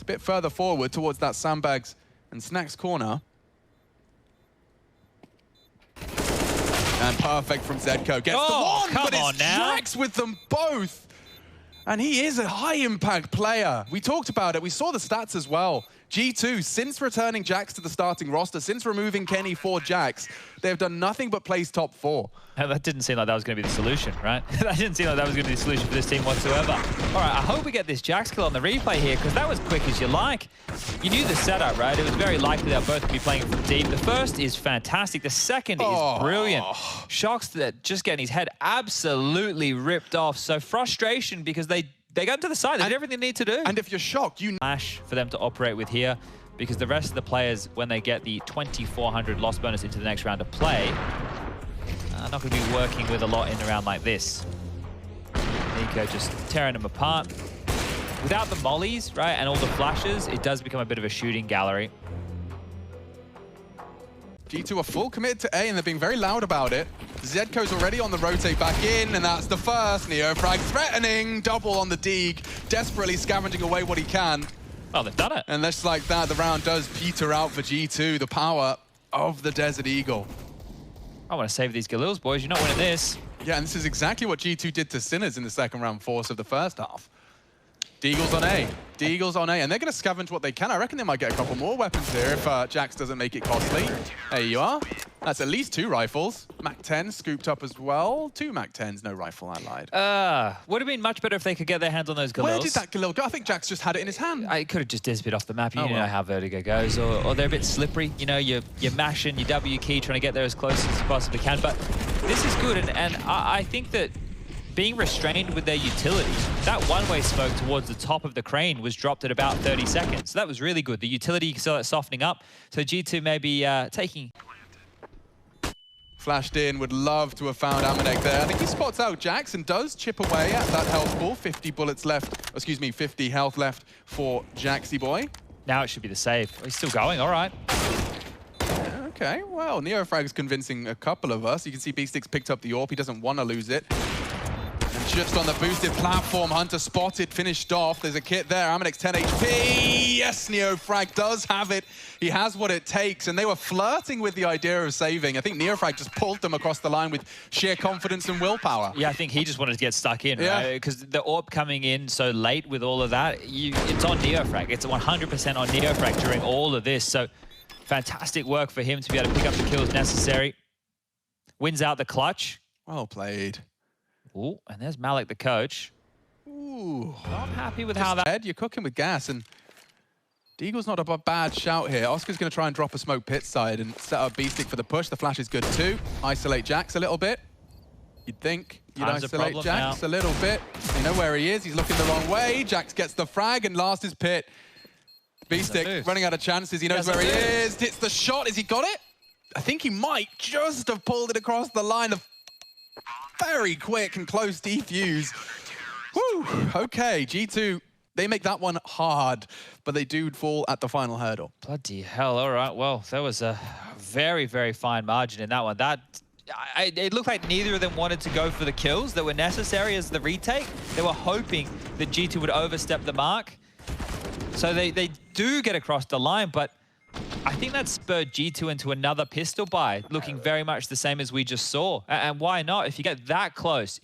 a bit further forward towards that sandbags and snax corner. And perfect from zywoo. Gets the one, but it's Jax with them both. And he is a high-impact player. We talked about it. We saw the stats as well. G2, since returning Jax to the starting roster, since removing Kenny for Jax, they've done nothing but place top 4. That didn't seem like that was going to be the solution, right? That didn't seem like that was going to be the solution for this team whatsoever. All right, I hope we get this Jax kill on the replay here, because that was quick as you like. You knew the setup, right? It was very likely they'll both be playing from deep. The first is fantastic. The second is brilliant. Shox that just getting his head absolutely ripped off. So frustration because they got to the side. They did everything they need to do. And if you're shocked, you flash for them to operate with here, because the rest of the players, when they get the 2,400 loss bonus into the next round of play, are not going to be working with a lot in a round like this. Niko just tearing them apart. Without the mollies, right, and all the flashes, it does become a bit of a shooting gallery. G2 are full committed to A, and they're being very loud about it. zywoo's already on the rotate back in, and that's the first. nawwk threatening, double on the Dig, desperately scavenging away what he can. Oh, they've done it. And just like that, the round does peter out for G2, the power of the Desert Eagle. I want to save these Galils, boys. You're not winning this. Yeah, and this is exactly what G2 did to Sinners in the second round force of the first half. Deagle's on A. Deagle's on A, and they're going to scavenge what they can. I reckon they might get a couple more weapons here if Jax doesn't make it costly. There you are. That's at least 2 rifles. MAC-10 scooped up as well. 2 MAC-10s, no rifle, I lied. Would have been much better if they could get their hands on those Galils. Where did that Galil go? I think Jax just had it in his hand. It could have just disappeared off the map. You know how Vertigo goes. Or they're a bit slippery. You know, you're mashing your W key, trying to get there as close as you possibly can. But this is good, and I think that being restrained with their utility, that one-way smoke towards the top of the crane was dropped at about 30 seconds. So that was really good. The utility, you can see that softening up. So G2 may be taking... Flashed in, would love to have found mousesports there. I think he spots out Jax and does chip away at that health pool. 50 bullets left, excuse me, 50 health left for Jaxy boy. Now it should be the save. He's still going, all right. Okay, well, nawwk's convincing a couple of us. You can see B-Sticks picked up the AWP. He doesn't want to lose it. And just on the boosted platform, Hunter spotted, finished off. There's a kit there. mousesports 10 HP. Yes, nawwk does have it. He has what it takes. And they were flirting with the idea of saving. I think nawwk just pulled them across the line with sheer confidence and willpower. Yeah, I think he just wanted to get stuck in, right? Because the AWP coming in so late with all of that, it's on nawwk. It's 100% on nawwk during all of this. So fantastic work for him to be able to pick up the kills necessary. Wins out the clutch. Well played. Ooh, and there's Malik, the coach. Ooh. Not happy with how that... You're cooking with gas, and Deagle's not a bad shout here. Oscar's going to try and drop a smoke pit side and set up B-Stick for the push. The flash is good too. Isolate Jax a little bit. You'd think you'd isolate Jax a little bit. You know where he is. He's looking the wrong way. Jax gets the frag, and last is pit. B-Stick running out of chances. He knows where he is. Hits the shot. Has he got it? I think he might just have pulled it across the line. Of very quick and close defuse. Woo! Okay, G2, they make that one hard, but they do fall at the final hurdle. Bloody hell, all right. Well, there was a very, very fine margin in that one. It looked like neither of them wanted to go for the kills that were necessary as the retake. They were hoping that G2 would overstep the mark. So they do get across the line, but I think that spurred G2 into another pistol buy, looking very much the same as we just saw. And why not? If you get that close,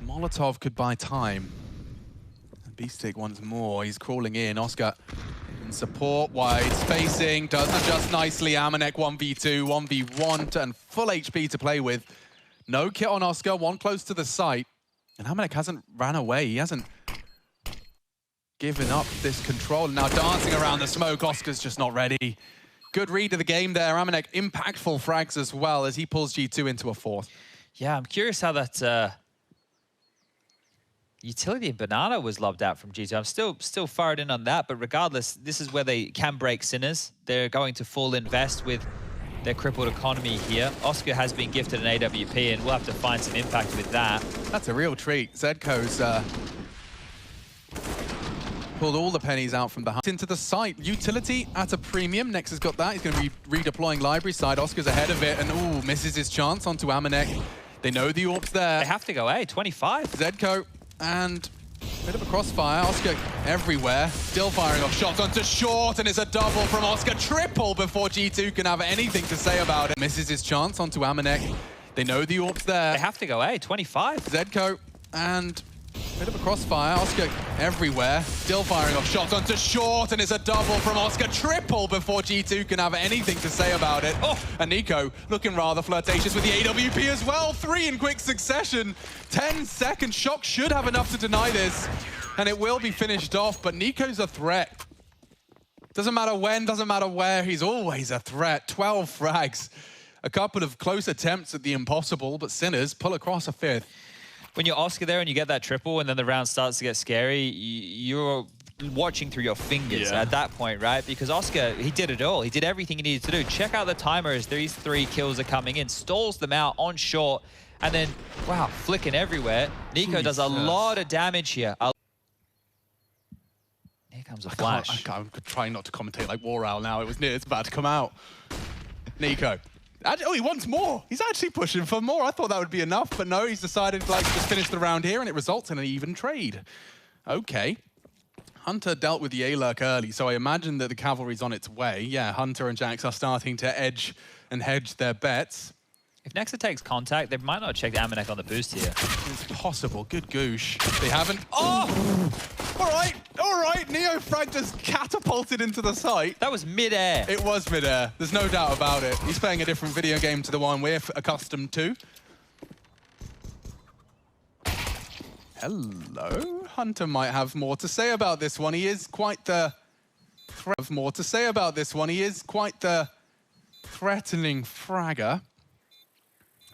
Molotov could buy time. B-Stick once more. He's crawling in. Oscar in support, wide spacing, does adjust nicely. mousesports 1v2, 1v1, and full HP to play with. No kit on Oscar, one close to the site. And mousesports hasn't ran away. He hasn't given up this control. Now dancing around the smoke, Oscar's just not ready. Good read of the game there. mousesports impactful frags as well as he pulls G2 into a fourth. Yeah, I'm curious how that utility and banana was lobbed out from G2. I'm still fired in on that, but regardless, this is where they can break Sinners. They're going to full invest with their crippled economy here. Oscar has been gifted an AWP, and we'll have to find some impact with that. That's a real treat. zywoo's pulled all the pennies out from the house into the site. Utility at a premium. Nex has got that. He's going to be redeploying library side. Oscar's ahead of it, and ooh, misses his chance onto mousesports. They know the AWP's there. They have to go A, 25. zywoo and Bit of a crossfire. Oscar everywhere. Still firing off shots onto short, and it's a double from Oscar. Triple before G2 can have anything to say about it. Misses his chance onto mousesports. They know the AWP's there. They have to go A, 25. Zedco, and bit of a crossfire. Oscar everywhere. Still firing off shots onto short, and it's a double from Oscar. Triple before G2 can have anything to say about it. Oh, and niko looking rather flirtatious with the AWP as well. 3 in quick succession. 10 seconds. Shox should have enough to deny this, and it will be finished off, but niko's a threat. Doesn't matter when, doesn't matter where, he's always a threat. 12 frags. A couple of close attempts at the impossible, but Sinners pull across a 5th. When you're Oscar there and you get that triple and then the round starts to get scary, you're watching through your fingers at that point, right? Because Oscar, he did it all. He did everything he needed to do. Check out the timer as these 3 kills are coming in. Stalls them out on short. And then, wow, flicking everywhere. niko does a lot of damage here. Here comes a flash. I'm trying not to commentate like War Owl now. It's about to come out. niko. Oh, he wants more. He's actually pushing for more. I thought that would be enough, but no, he's decided to just finish the round here, and it results in an even trade. Okay. Hunter dealt with the A-lurk early, so I imagine that the cavalry's on its way. Yeah, Hunter and Jax are starting to edge and hedge their bets. If Nexa takes contact, they might not check mousesports on the boost here. It's possible. Good goosh. They haven't. Oh! All right. NeoFrag just catapulted into the site. That was mid-air. It was mid-air. There's no doubt about it. He's playing a different video game to the one we're accustomed to. Hello? Hunter might have more to say about this one. He is quite the... threatening fragger.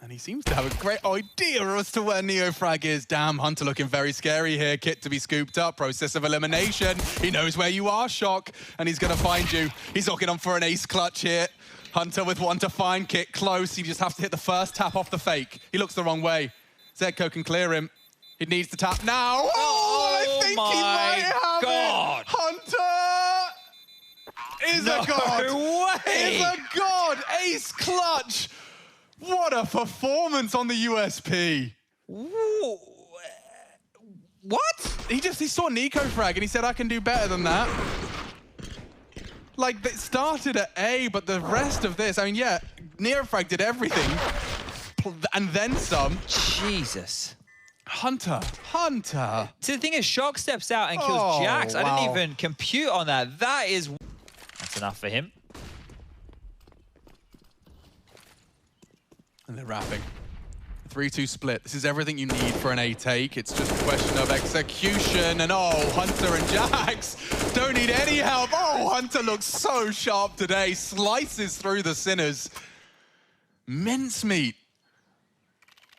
And he seems to have a great idea as to where NeoFrag is. Damn, Hunter looking very scary here. Kit to be scooped up. Process of elimination. He knows where you are, Shock, and he's going to find you. He's looking on for an ace clutch here. Hunter with one to find. Kit close. He just has to hit the first tap off the fake. He looks the wrong way. Zedco can clear him. He needs to tap now. Oh, I think he might have God. it. Hunter is a god. No way. Is a god. Ace clutch. What a performance on the USP. Ooh. What? He saw NeoFrag and he said, I can do better than that. Like, it started at A, but the rest of this, I mean, yeah, NeoFrag did everything and then some. Jesus. Hunter. So the thing is, Shox steps out and kills Jax. Wow. I didn't even compute on that. That's enough for him. And they're wrapping. 3-2 split. This is everything you need for an A take. It's just a question of execution. And oh, Hunter and Jax don't need any help. Oh, Hunter looks so sharp today. Slices through the Sinners. Mincemeat.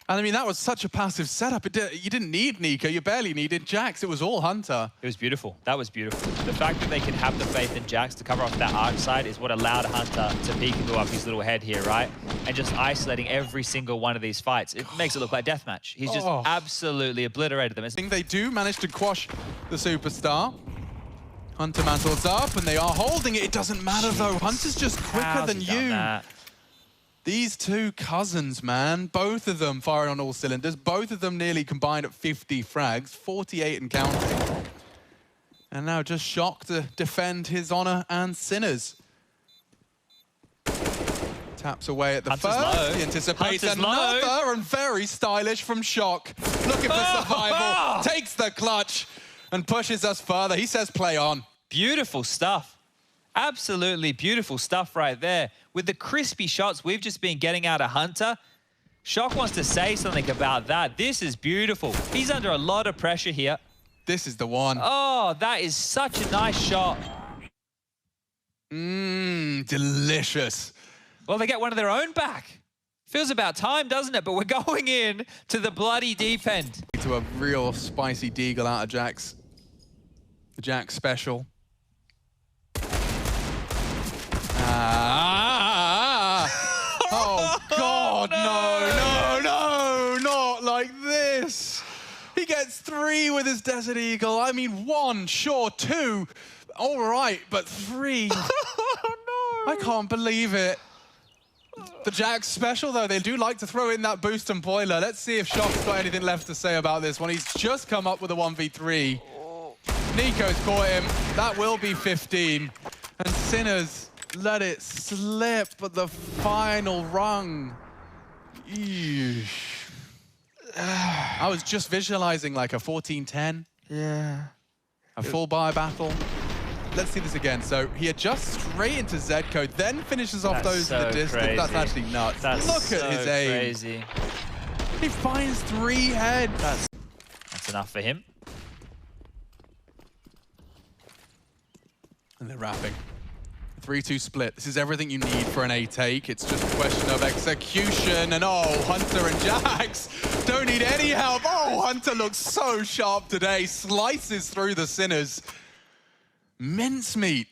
And I mean, that was such a passive setup. You didn't need niko. You barely needed Jax. It was all Hunter. It was beautiful. That was beautiful. The fact that they could have the faith in Jax to cover off that arch side is what allowed Hunter to peek and go up his little head here, right? And just isolating every single one of these fights. It makes it look like deathmatch. He's just absolutely obliterated them. I think they do manage to quash the superstar. Hunter mantles up, and they are holding it. It doesn't matter, though. Hunter's just quicker than you. These two cousins, man, both of them firing on all cylinders, both of them nearly combined at 50 frags, 48 and counting. And now just Shock to defend his honor and Sinners. Taps away at the Hunter's first. low. He anticipates Hunter's another low. And very stylish from Shock. Looking for survival, takes the clutch and pushes us further. He says play on. Beautiful stuff. Absolutely beautiful stuff right there. With the crispy shots we've just been getting out of Hunter, Shock wants to say something about that. This is beautiful. He's under a lot of pressure here. This is the one. Oh, that is such a nice shot. Delicious. Well, they get one of their own back. Feels about time, doesn't it? But we're going in to the bloody deep end. To a real spicy deagle out of Jax. The Jax special. Oh, God, no, not like this. He gets 3 with his Desert Eagle. I mean, 1, sure, 2, all right, but 3. Oh, no. I can't believe it. the Jax special, though. They do like to throw in that boost and boiler. Let's see if shox got anything left to say about this one. He's just come up with a 1v3. niko's caught him. That will be 15. And Sinners let it slip at the final rung. Eesh. I was just visualizing like a 14-10. Yeah. A full buy battle. Let's see this again. So he adjusts straight into Z code, then finishes off those in the distance. Crazy. That's actually nuts. Look at his aim. Crazy. He finds 3 heads. That's enough for him. And they're wrapping. 3-2 split. This is everything you need for an A take. It's just a question of execution. And oh, Hunter and Jax don't need any help. Oh, Hunter looks so sharp today. Slices through the Sinners. Mincemeat.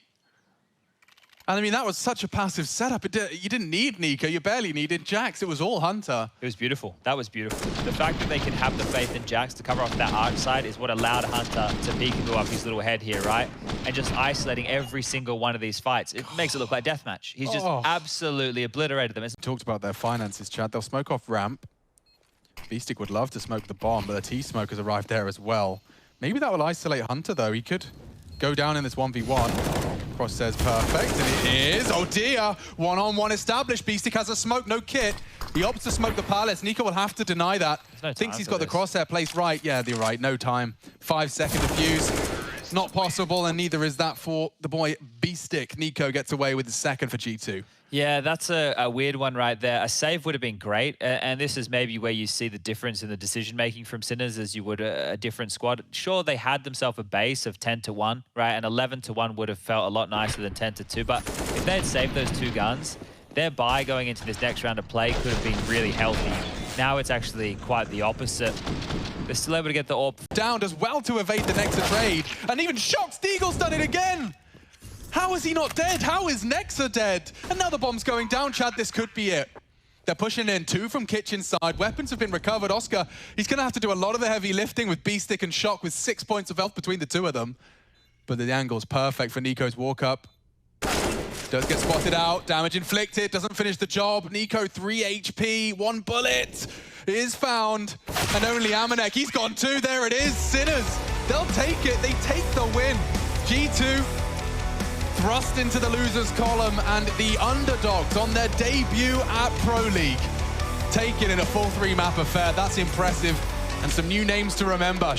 And I mean, that was such a passive setup. You didn't need niko. You barely needed Jax. It was all Hunter. It was beautiful. That was beautiful. The fact that they could have the faith in Jax to cover off that arch side is what allowed Hunter to peek and go up his little head here, right? And just isolating every single one of these fights. It makes it look like deathmatch. He's just absolutely obliterated them. Talked about their finances, Chad. They'll smoke off ramp. Beastic would love to smoke the bomb, but the T-smoke has arrived there as well. Maybe that will isolate Hunter, though. He could go down in this 1v1. Cross says perfect, and it is. Oh dear, one-on-one established. Beastic has a smoke, no kit. He opts to smoke the palace. niko will have to deny that. Thinks he's got the crosshair placed right. Yeah, you're right, no time. 5-second defuse. Not possible, and neither is that for the boy Beastic. niko gets away with the second for G2. Yeah, that's a weird one right there. A save would have been great, and this is maybe where you see the difference in the decision-making from Sinners as you would a different squad. Sure, they had themselves a base of 10-1, right? And 11-1 would have felt a lot nicer than 10-2, but if they had saved those 2 guns, their buy going into this next round of play could have been really healthy. Now it's actually quite the opposite. They're still able to get the AWP. Down does well to evade the Nexa trade, and even shox Deagle's done it again! How is he not dead? How is Nexa dead? And now the bomb's going down, Chad. This could be it. They're pushing in 2 from kitchen side. Weapons have been recovered. Oscar, he's going to have to do a lot of the heavy lifting with Beastic and shox with 6 points of health between the 2 of them. But the angle's perfect for niko's walk-up. Does get spotted out. Damage inflicted. Doesn't finish the job. niko 3 HP. 1 bullet is found. And only Amanek. He's gone too. There it is. Sinners. They'll take it. They take the win. G2 thrust into the losers column, and the underdogs on their debut at Pro League take it in a full 3-map affair. That's impressive, and some new names to remember.